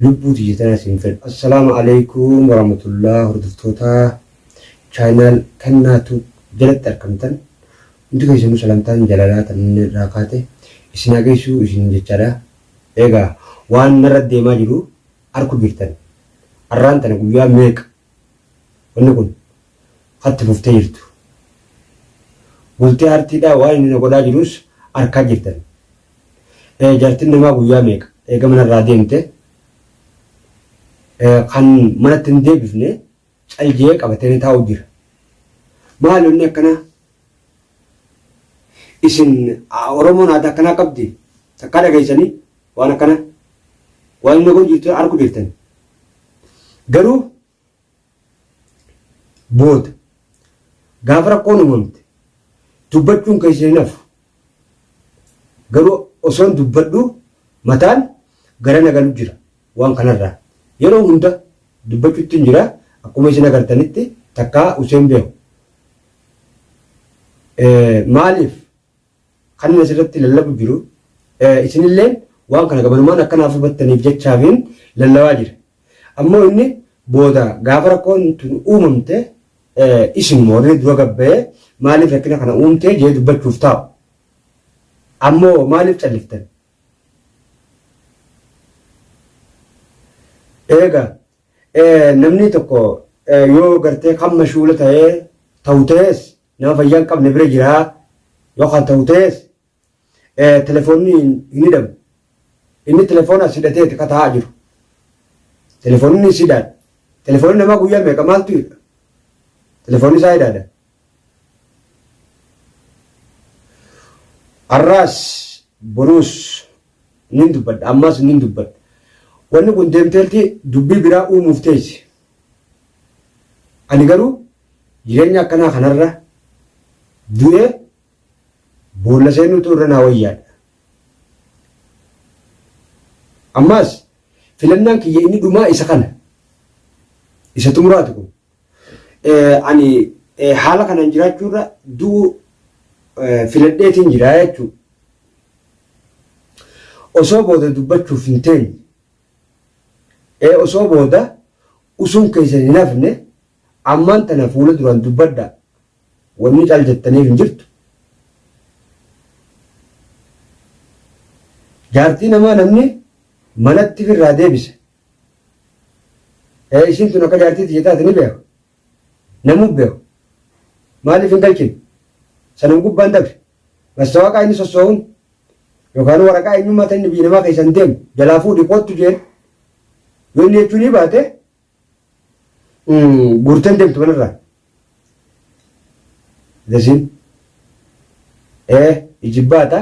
lubbuuti jetana siin fedha. Assalaamu alaikum warahmatullahi hordoftoota chaanaal kannaatu jalatti argamtan hundi keessanuu salamtaan jalalaa tan irraa kaate isin hageessuu isin jechaadha. Egaa waan narra deemaa jiru arku jirtan arraan tana guyyaa meeqa wanni kun hatti fuftee jirtu bultee hartiidhaa waan inni na godhaa jirus arkaa jirtan. Jaartiin namaa guyyaa meeqa eega manarraa deemte kan manatti hin deebifne caljee qabatanii taa'u jira. Maal onni akkana isin Oromoon aadaa akkanaa qabdi takkaa dhageessanii waan akkana waan inni kun jirtu arku jirtan. Garuu booda gaafa rakkoon uumamte dubbachuun keessanii nafu. Garuu osoon dubbadhu mataan gara nagalu jira waan kanarraa. Yeroo hunda dubbachuutti jira akkuma isin agartanitti takkaa useen beeku. Maaliif kan inni asirratti lallabu jiru isinilleen waan kana gabanumaan akkanaaf hubattaniif jechaafiin lallabaa jira. Ammoo inni booda gaafa rakkoon tun uumamte isin warri dura gabba'ee maaliif rakkina kana uumtee jee dubbachuuf taa'u. Ammoo maaliif calliftan? Egaa namni tokko yoo gartee kan mashuula ta'ee ta'u ta'es nama fayyaa hin qabne bira jira yookaan ta'u ta'es telefoonni hin hidhamu. Inni telefoona as hidhateeti ka taa'aa jiru. Telefoonni is hidhaadha. Telefoonni namaa guyyaa meeqa maaltu hidha? Telefoonni isaa hidhaadha. Arraas boruus nin dubbadha ammas nin dubbadha. Wanni kun deemteelti dubbii biraa uumuuf teessi. Ani garuu jireenya akkanaa kanarra du'ee boolla seenuutu irra naa wayyaadha. Ammas filannaan kiyya inni dhumaa isa kana. Isa xumuraati kun. Ani haala kanaan jiraachuurra du'u filadheetiin jiraa jechuudha. Osoo booda dubbachuuf hin teenye. Osoo booda usuun keessan hin hafne ammaan tana fuula duraan dubbadhaa wanni caal jettaniif hin jirtu. Jaartii namaa namni manatti firraa deebise. Ishiin tun akka jaartii tiyyaataati ni beeku. Namuu beeku. Maaliif hin galchine? Sanam gubbaan dabre. Mastaawaqaa inni sossoo'uun yookaan waraqaa eenyummaa ta'e inni biyya namaa keessan deemu jalaa fuudhi kottu jeen. Yoo inni jechuun baate guurteen deemtu manarraa. Dasiin ijibbaata.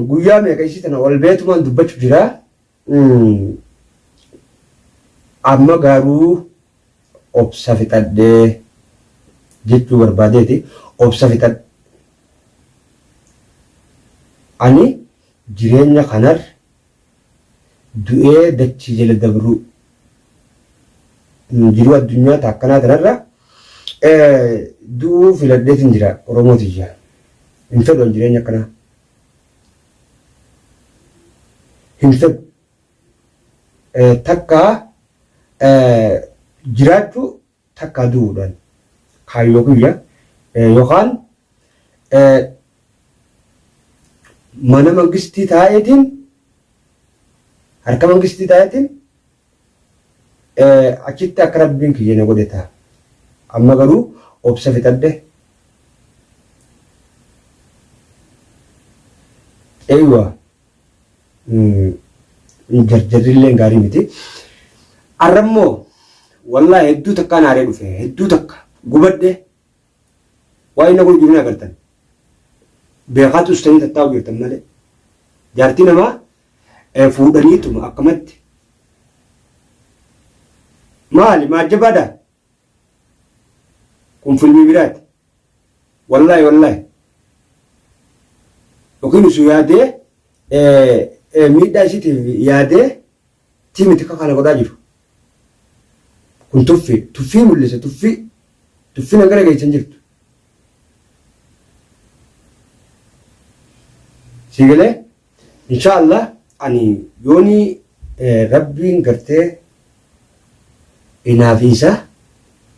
Guyyaa meeqa isii tana ol beetumaan dubbachuuf jira. Amma garuu obsa fixadhee jechuu barbaadeeti. Obsa fixadhe. Ani jireenya kanar du'ee dachii jala dabru jiruu addunyaa akkanaa tanarra du'uu filadheetiin jira Oromooti jira. Hin fedhu jireenya akkanaa. Hin fedhu. Takkaa jiraachuu takkaa du'uudhaan kaayyoo kiyya yookaan mana mangistii taa'eetiin harka mangistii taa'eetiin achitti akka rabbiin kiyya na godhe ta'a. Amma garuu obsa fixadhe. Eeywa jarjarrillee gaarii miti. Arrammoo wallaa hedduu takkaan aaree dhufe hedduu takka gubadhe waa inni kun jiru agartan. Beekaatu ustaanii tattaa'u jirtan malee. Jaartii namaa fuudhaniituma akkamatti. Maali maajjabaadha? Kun filmii biraati. Wallaahi. Yookiin isu yaadee miidhaa isiitiif yaadee tiimiti kana godhaa jiru. Kun tuffii mul'isa tuffii nagara geessan jirtu. Sigalee inshallah ani yooni rabbiin gartee inaafiisa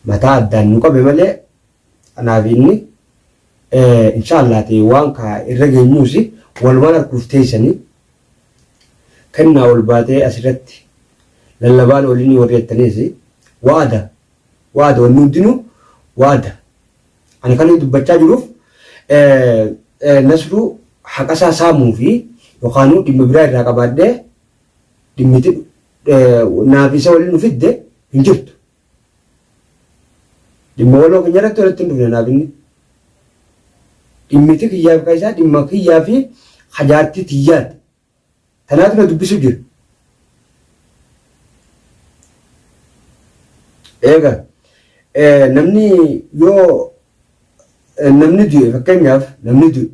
mataa addaan nu qabe malee anaaf inni inshallah ta'e waan kaa irra geenyuusi walumaan harkuuf teessanii kennaa ol baatee asirratti lallabaan olini warreettaniis waada wanni hundinuu waada ani kan dubbachaa jiruuf nasruu haqasaa saamuu fi yookaan dhimma biraa irraa qabaadhee dhimmiti naafisa waliin nu fidde hin jirtu. Dhimma waloo keenya irratti walitti hin dhufne naafinni. Dhimmiti kiyyaaf kaisaa dhimma kiyyaa fi hajaartii tiyyaati. Tanaatu na dubbisu jira. Eega namni yoo namni du'e fakkeenyaaf namni du'e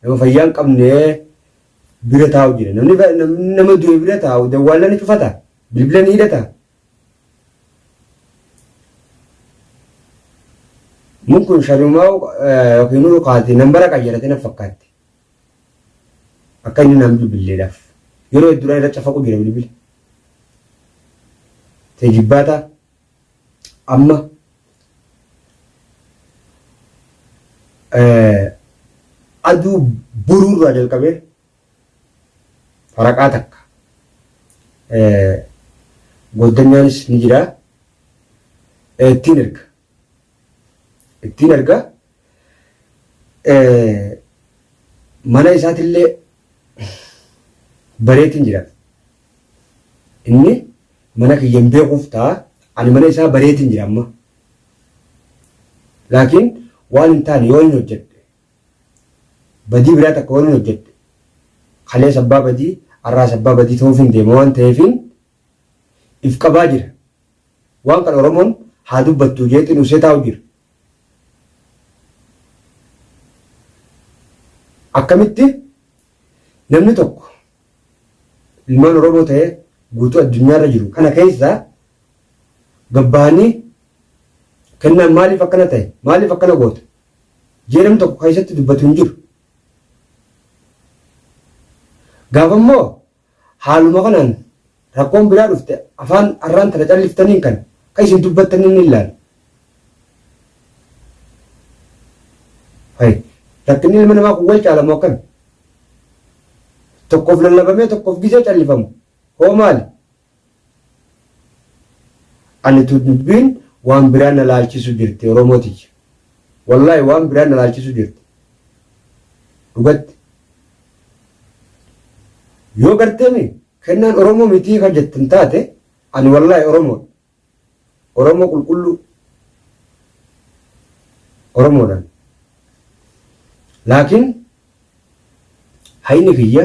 nama fayyaa hin qabne bira taa'u jira. Nama du'e bira taa'u dawwaalaa ni cufata. Bilbila ni hidhata. Mun kun sharumaa yookiin kaatee nambara qayyarate na fakkaatti. Akka inni nam bilbileedhaaf. Yeroo hedduudhaan irra cafaqu jira bilbila. Ta'e jibbaata amma aduu buruurraa jalqabee faraqaa takka goddanyaanis ni jira ittiin erga mana isaatillee bareetiin jira inni mana kiyyan beekuuf ta'a ani mana isaa bareetiin jira amma laakiin waan hin taane yoo hin hojjedhe badii biraa takka yoo hin hojjedhe kalee sabbaa badii arraa sabbaa badii ta'uuf hin deema waan ta'eefin if qabaa jira waan kan oromoon haa dubbattu jeetiin usee taa'u jira akkamitti namni tokko ilmaan oromoo ta'ee guutuu addunyaarra jiru kana keessaa gabbaanii kennaan maaliif akkana ta'e maaliif akkana goota jee namni tokko keessatti dubbatu hin jiru gaafa immoo haaluma kanaan rakkoon biraa dhufte afaan arraan tana calliftaniin kan kan isin dubbattaniin ni ilaala. Rakkinni ilma namaa kun wal caalamu akkami tokkoof lallabamee tokkoof gisee callifamu hoo maali ani dubbiin waan biraa na laalchisu jirti oromootichi wallaahi waan biraa na laalchisu jirti dhugatti yoo garteemi kennaan oromoo mitii kan jettin taate ani wallaahi oromoo qulqulluu oromoodhaan laakiin hayni kiyya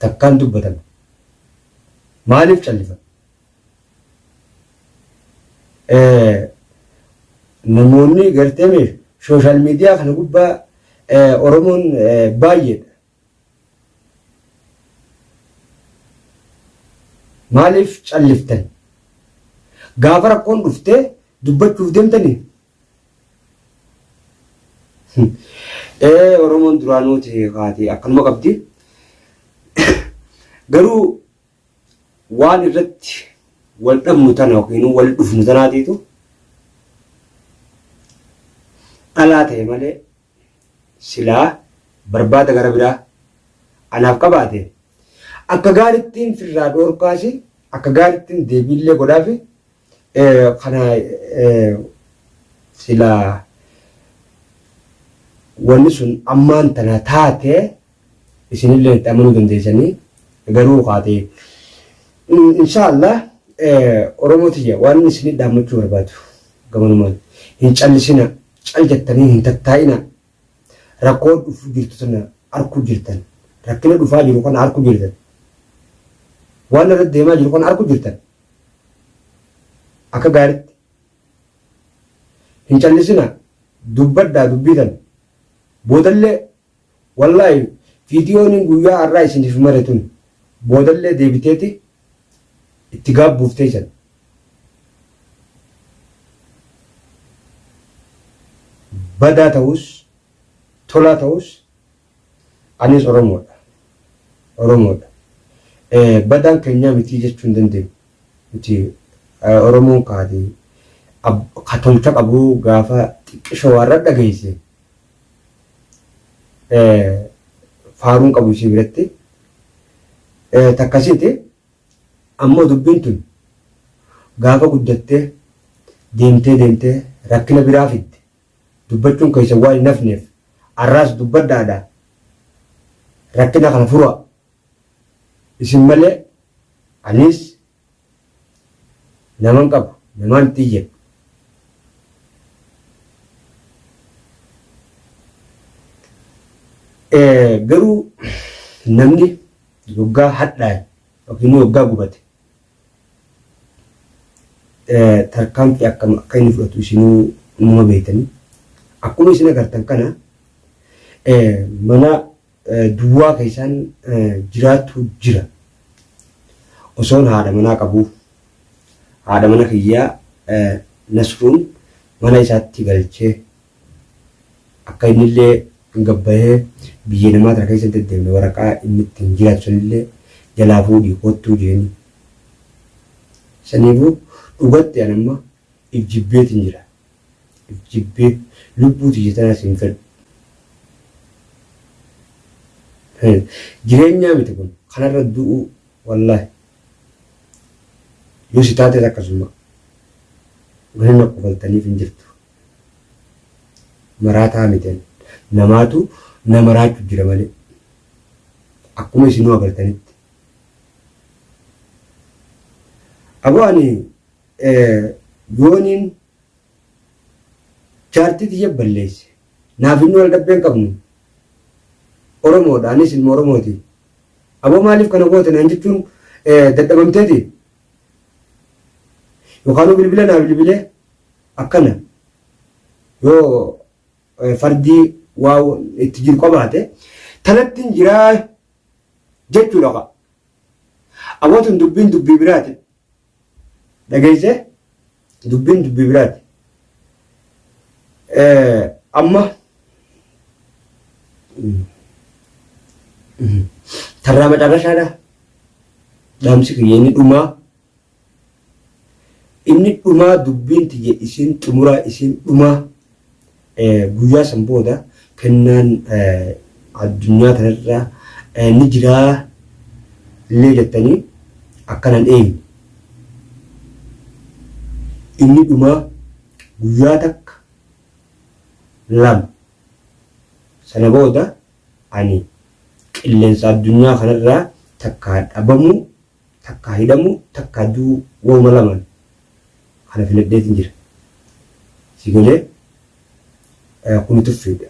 takkaan dubbatan maaliif callifan namoonni garteemi sooshaal miidiyaa kana gubbaa oromoon baay'eedha maaliif calliftan gaafa rakkoon dhuftee dubbachuuf deemtanii oromoon duraanuuti kaatee akkanuma qabdi garuu waan irratti wal dhabnu tana yookiin wal dhufnu tanaatiitu dhalaa ta'e malee silaa barbaada gara biraa anaaf qabaate akka gaarittiin firraa dhoorkaasi akka gaarittiin deebiillee godhaafi kana silaa wanni sun ammaan tana taate isinillee itti amanuu dandeessanii garuu kaatee inshaallah oromootiya waan isinii dhaammachuu barbaadu gamanumaan hin callisina cal jettanii hin tattaa'ina rakkoo dhufuu jirtu sana arkuu jirtan rakkina dhufaa jiru kana arkuu jirtan waan irratti deemaa jiru kana arkuu jirtan akka gaaritti hin callisina dubbaddaa dubbiitan boodallee wallaahi viidiyoon guyyaa har'aa isiniif maratun boodallee deebiteeti itti gaabbuuf teessan badaa ta'us tolaa ta'us anis oromoodha badaan keenyaa miti jechuun dandeenyu. Miti Oromoon kaatee katolcha qabu gaafa xiqqisho warra dhageesse faaruun qabu ishee biratti takkasiiti ammoo dubbiin tun gaafa guddattee deemtee rakkina biraa fidde dubbachuun keessa waan hin hafneef arraas dubbaddaadha rakkina kana fura isin malee anis naman qabu namaan xiyye garuu namni yoggaa hadhaa yookiin yoggaa gubate tarkaanfii akka inni fudhatu isinuu numa beektanii akkuma isin agartan kana mana duwwaa keessaan jiraatu jira osoon haadha manaa qabu haadha mana kiyyaa Nasruun mana isaatti galchee akka innillee gabbayee biyya namaa tana keessa deddeemne waraqaa inni ittiin jiraatu sanillee jalaa fuudhii kottuu jeeni saniifuu dhugatti anamma if jibbeetiin jira if jibbee lubbuu tiyya tanaas hin fedhu jireenyaa miti kun kanarra du'uu wallaahi yoo si taates akkasuma ganna qofaltaniif hin jirtu maraataa miteen namaatu nama raachu jira malee akkuma isinuu agartanitti aboo ani yooniin jaartii tiyya balleesse naaf inni wal dhabbeen qabnu Oromoodha anis ilma Oromooti aboo maaliif kana goote naan jechuun dadhabamteeti yookaan bilbila naaf bilbilee akkana yoo fardii waa itti jiru qabaate tanatti hin jiraa jechuudha abootun dubbiin dubbii biraati dhageesse dubbiin dubbii biraati amma tarraa macarrashaadha dhaamsi kiyya inni dhumaa dubbiin tiyya isin xumuraa isin dhumaa guyyaa san booda kennaan addunyaa kanarra ni jiraa illee jettanii akkanaan eenyu inni dhumaa guyyaa takka lama sana booda ani qilleensa addunyaa kanarraa takka dhabamuu takka hidhamuu takka du'uu wauma lamaan kana filadheetiin jira si galee kuni tuffiidha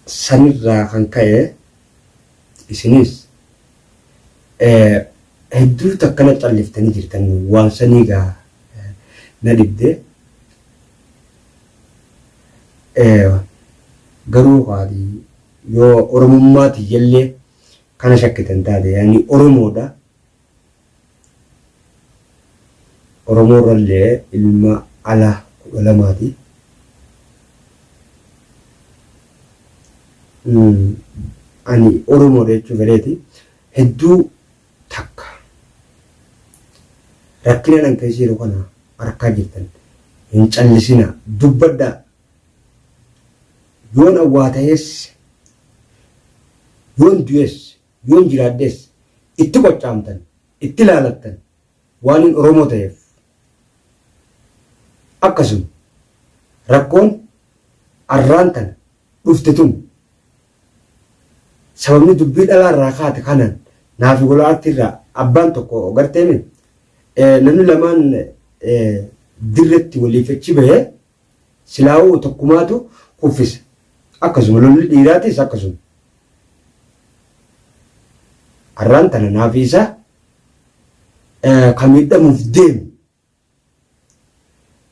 sanirraa kan ka'e isinis hedduu takkana calliftanii jirtan waan saniigaa na dhibde garuu haali yoo oromummaati jallee kana shakkitan taate yaani Oromoodha Oromoorrallee ilma ala 12ti ani Oromoodha jechuun fedheeti hedduu takka rakkina dhan keessa yeroo kana harkaa jirtan hin callisina dubbaddaa yoon awwaa ta'es yoon du'es yoon jiraaddes itti qocaamtan itti laalattan waan hin Oromoo ta'eef akkasuma rakkoon arraan tana dhufte tun sababni dubbii dhalaa irraa kaate kanaan naafi golaatti irraa abbaan tokko garteemi namni lamaan dirretti waliifachi bahee silaa'uu tokkumaatu kuffisa akkasuma lolli dhiiraatis akkasuma arraan tana naafi isaa kamiidhamuuf deemu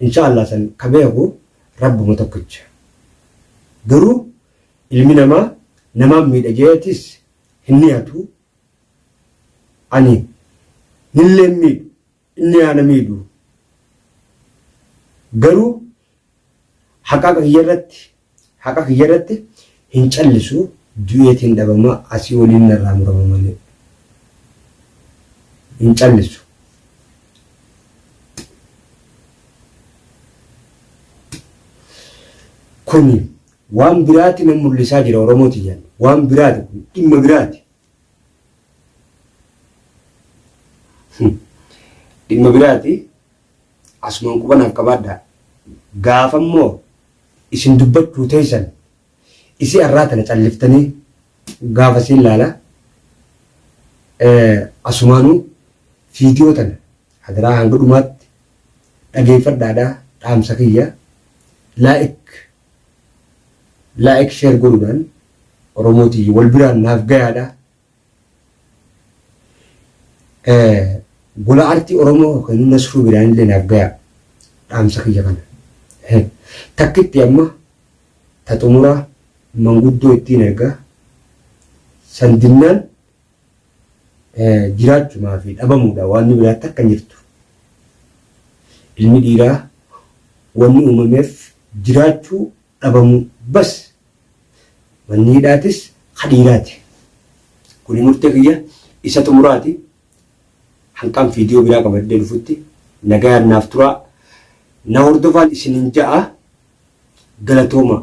inshallah san kabeeku rabbuma tokkicha garuu ilmi namaa namaan miidhageetis hin niyatu ani nillee miidhu inni ana miidhu garuu haqa kiyyarratti hin callisu du'eetiin dhabama asii waliin narraa murama malee hin callisu. Kuni waan biraati nan mul'isaa jira Oromooti jedhan waan biraati kun dhimma biraati. Dhimma biraati asumaan qubanaaf qabaadhaa gaafa immoo isin dubbachuu teessan isi irraa tana calliftanii gaafa siin laala asumaanuu viidiyoo tana hadaraa hanga dhumaatti dhageeffadhaadhaa dhaamsa kiyya laa'ik sheer godhuudhaan Oromootii wal biraan naaf gayaadhaa. Gola artii Oromoo kan Nasruu Biraan illee naaf gayaa dhaamsa kiyya kana. Takkitti amma taxumuraa manguddoo ittiin ergaa sandinnaan jiraachumaa fi dhabamuudha waan biraatti akka jirtu. Ilmi dhiiraa wanni uumameef jiraachuu dhabamuu bas manni hidhaatis hadhiiraati. Kuni murtee kiyya isa xumuraati. Hanqaan viidiyoo biraa qabadee dhufutti nagaan naaf turaa na hordofaa isinin ja'a galatooma.